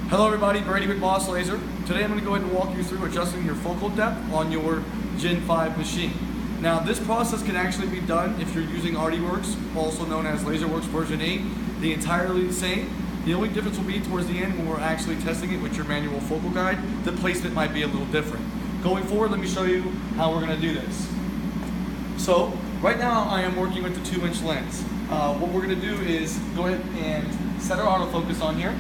Hello everybody, Brady with Boss Laser. Today I'm going to go ahead and walk you through adjusting your focal depth on your Gen 5 machine. Now this process can actually be done if you're using ArtWorks, also known as LaserWorks version 8, the entirely same. The only difference will be towards the end when we're actually testing it with your manual focal guide. The placement might be a little different. Going forward, let me show you how we're going to do this. So right now I am working with the 2-inch lens. What we're going to do is go ahead and set our autofocus on here.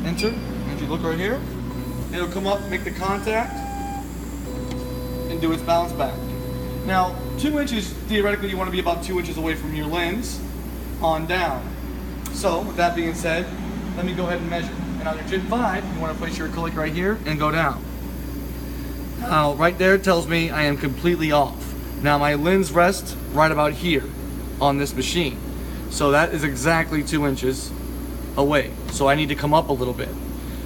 Enter, and if you look right here, it'll come up, make the contact, and do its bounce back. Now, 2 inches, theoretically you want to be about 2 inches away from your lens on down. So, with that being said, let me go ahead and measure. And on your Gen 5, you want to place your acrylic right here and go down. Now, right there tells me I am completely off. Now, my lens rests right about here on this machine. So that is exactly 2 inches away. So I need to come up a little bit.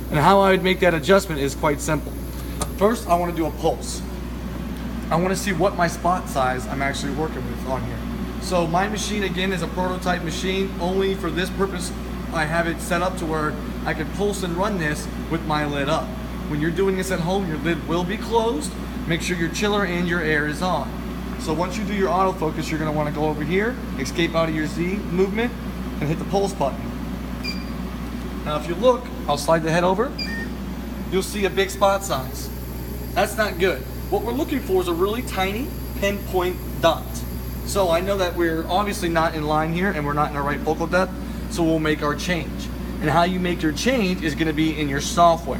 And how I would make that adjustment is quite simple. First, I want to do a pulse. I want to see what my spot size I'm actually working with on here. So my machine, again, is a prototype machine. Only for this purpose, I have it set up to where I can pulse and run this with my lid up. When you're doing this at home, your lid will be closed. Make sure your chiller and your air is on. So once you do your autofocus, you're going to want to go over here, escape out of your Z movement, and hit the pulse button. Now if you look, I'll slide the head over, you'll see a big spot size. That's not good. What we're looking for is a really tiny pinpoint dot. So I know that we're obviously not in line here and we're not in our right focal depth, so we'll make our change. And how you make your change is going to be in your software.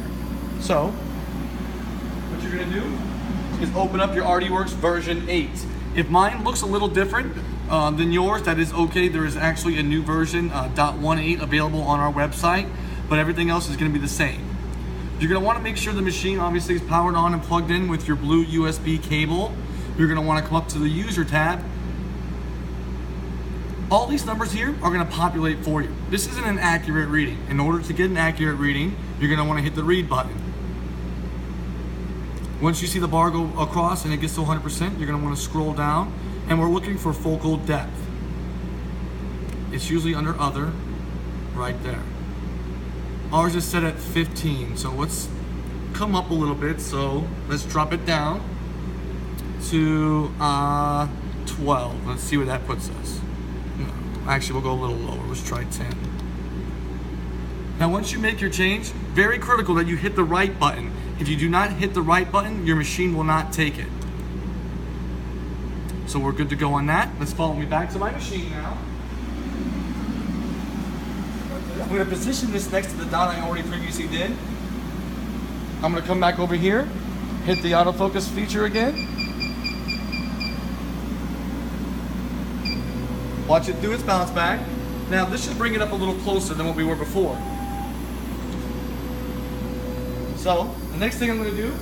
So what you're going to do is open up your ArtWorks version 8. If mine looks a little different than yours, that is okay. There is actually a new version, .18, available on our website, but everything else is going to be the same. You're going to want to make sure the machine obviously is powered on and plugged in with your blue USB cable. You're going to want to come up to the user tab. All these numbers here are going to populate for you. This isn't an accurate reading. In order to get an accurate reading, you're going to want to hit the read button. Once you see the bar go across and it gets to 100%, you're going to want to scroll down, and we're looking for focal depth. It's usually under other, right there. Ours is set at 15, so let's come up a little bit. So let's drop it down to 12. Let's see where that puts us. No, actually, we'll go a little lower. Let's try 10. Now, once you make your change, very critical that you hit the right button. If you do not hit the right button, your machine will not take it. So we're good to go on that. Let's follow me back to my machine now. I'm going to position this next to the dot I already previously did. I'm going to come back over here, hit the autofocus feature again. Watch it do its bounce back. Now this should bring it up a little closer than what we were before. So the next thing I'm going to do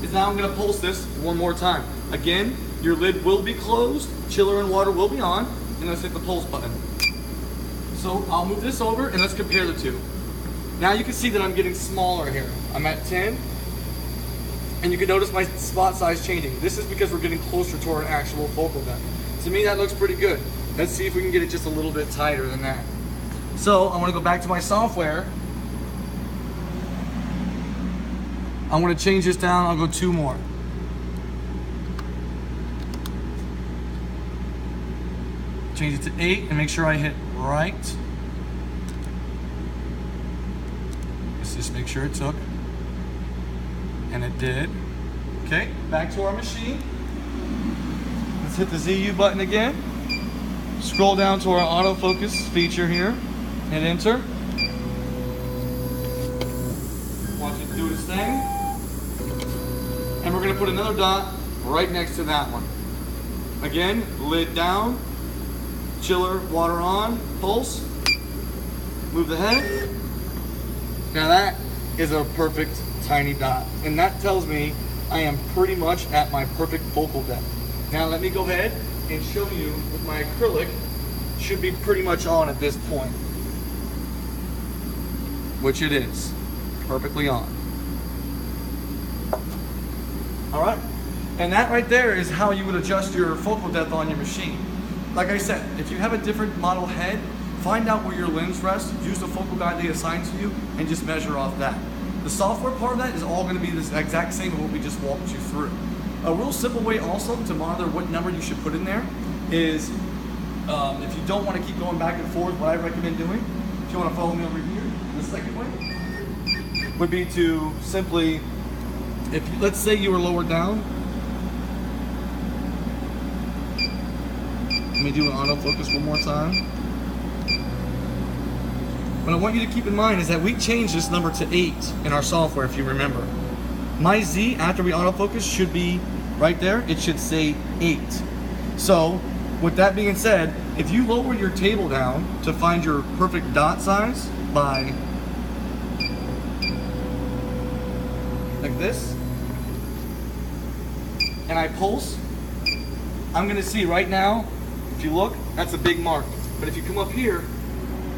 is now I'm going to pulse this one more time. Again, your lid will be closed, chiller and water will be on, and let's hit the pulse button. So I'll move this over and let's compare the two. Now you can see that I'm getting smaller here. I'm at 10, and you can notice my spot size changing. This is because we're getting closer to our actual focal depth. To me, that looks pretty good. Let's see if we can get it just a little bit tighter than that. So I'm gonna go back to my software. I'm gonna change this down, I'll go 2 more. Change it to 8 and make sure I hit right. Let's just make sure it took. And it did. Okay, back to our machine. Let's hit the ZU button again. Scroll down to our autofocus feature here. Hit enter. Watch it do its thing. And we're going to put another dot right next to that one. Again, lid down, chiller, water on, pulse, move the head. Now that is a perfect tiny dot, and that tells me I am pretty much at my perfect focal depth. Now let me go ahead and show you with my acrylic. Should be pretty much on at this point, which it is, perfectly on. All right, and that right there is how you would adjust your focal depth on your machine. like I said, if you have a different model head, find out where your lens rests, use the focal guide they assign to you, and just measure off that. The software part of that is all going to be the exact same as what we just walked you through. A real simple way also to monitor what number you should put in there is, if you don't want to keep going back and forth, what I recommend doing, if you want to follow me over here, the second way, would be to simply, let's say you were lowered down. Let me do an autofocus one more time. What I want you to keep in mind is that we changed this number to 8 in our software, if you remember. My Z, after we autofocus, should be right there. It should say 8. So, with that being said, if you lower your table down to find your perfect dot size by like this, and I pulse, I'm gonna see right now, if you look, that's a big mark. But if you come up here,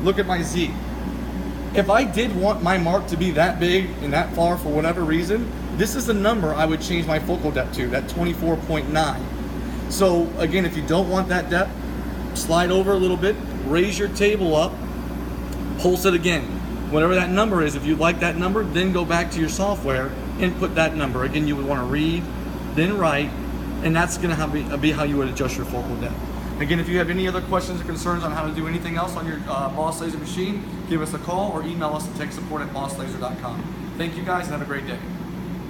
look at my Z. If I did want my mark to be that big and that far for whatever reason, this is the number I would change my focal depth to, that 24.9. So again, if you don't want that depth, slide over a little bit, raise your table up, pulse it again. Whatever that number is, if you like that number, then go back to your software and put that number. Again, you would want to read, then write, and that's going to be how you would adjust your focal depth. Again, if you have any other questions or concerns on how to do anything else on your Boss Laser machine, give us a call or email us at techsupport@bosslaser.com. Thank you guys and have a great day.